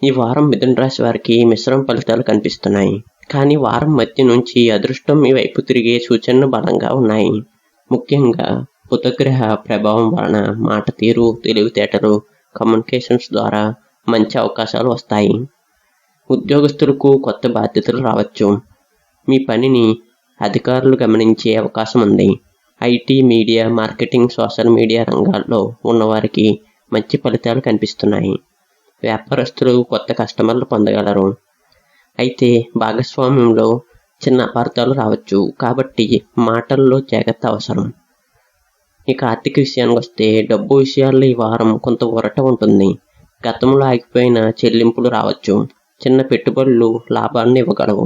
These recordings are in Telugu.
ఈ వారం మిథున రాశి వారికి మిశ్రమ ఫలితాలు కనిపిస్తున్నాయి. కానీ వారం మధ్య నుంచి అదృష్టం మీ వైపు తిరిగే సూచనలు బలంగా ఉన్నాయి. ముఖ్యంగా బుధగ్రహ ప్రభావం వలన మాట తీరు, తెలివితేటలు, కమ్యూనికేషన్స్ ద్వారా మంచి అవకాశాలు వస్తాయి. ఉద్యోగస్తులకు కొత్త బాధ్యతలు రావచ్చు. మీ పనిని అధికారులు గమనించే అవకాశం ఉంది. IT, media, marketing, social media రంగాల్లో ఉన్నవారికి మంచి ఫలితాలు కనిపిస్తున్నాయి. వ్యాపారస్తులు కొత్త కస్టమర్లు పొందగలరు. అయితే భాగస్వామ్యంలో చిన్న అపార్థాలు రావచ్చు. కాబట్టి మాటల్లో జాగ్రత్త అవసరం. ఇక ఆర్థిక విషయానికి వస్తే డబ్బు విషయాల్లో ఈ వారం కొంత ఊరట ఉంటుంది. గతంలో ఆగిపోయిన చెల్లింపులు రావచ్చు. చిన్న పెట్టుబడులు లాభాన్ని ఇవ్వగలవు.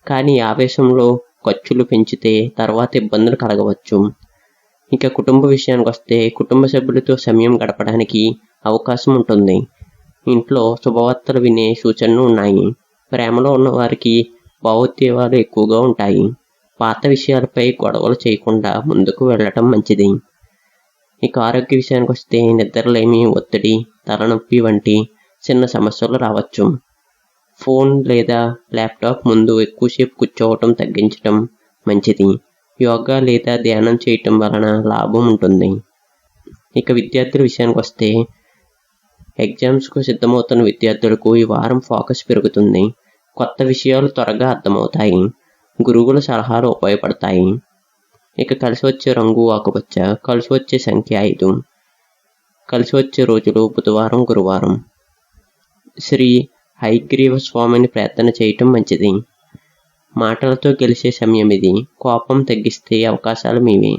కానీ ఆవేశంలో ఖర్చులు పెంచితే తర్వాత ఇబ్బందులు కలగవచ్చు. ఇక కుటుంబ విషయానికి వస్తే కుటుంబ సభ్యులతో సమయం గడపడానికి అవకాశం ఉంటుంది. ఇంట్లో శుభవార్తలు వినే సూచనలు ఉన్నాయి. ప్రేమలో ఉన్న వారికి భావోద్వేగాలు ఎక్కువగా ఉంటాయి. పాత విషయాలపై గొడవలు చేయకుండా ముందుకు వెళ్ళటం మంచిది. ఇక ఆరోగ్య విషయానికి వస్తే నిద్రలేమి, ఒత్తిడి, తలనొప్పి వంటి చిన్న సమస్యలు రావచ్చు. ఫోన్ లేదా ల్యాప్టాప్ ముందు ఎక్కువసేపు కూర్చోవటం తగ్గించటం మంచిది. యోగా లేదా ధ్యానం చేయటం వలన లాభం ఉంటుంది. ఇక విద్యార్థుల విషయానికి వస్తే ఎగ్జామ్స్కు సిద్ధమవుతున్న విద్యార్థులకు ఈ వారం ఫోకస్ పెరుగుతుంది. కొత్త విషయాలు త్వరగా అర్థమవుతాయి. గురువుల సలహాలు ఉపయోగపడతాయి. ఇక కలిసి వచ్చే రంగు ఆకుపచ్చ. కలిసి వచ్చే సంఖ్య 5. కలిసి వచ్చే రోజులు బుధవారం, గురువారం. శ్రీ హయగ్రీవ స్వామిని ప్రార్థన చేయటం మంచిది. మాటలతో గెలిచే సమయం ఇది. కోపం తగ్గిస్తే అవకాశాలు మీవే.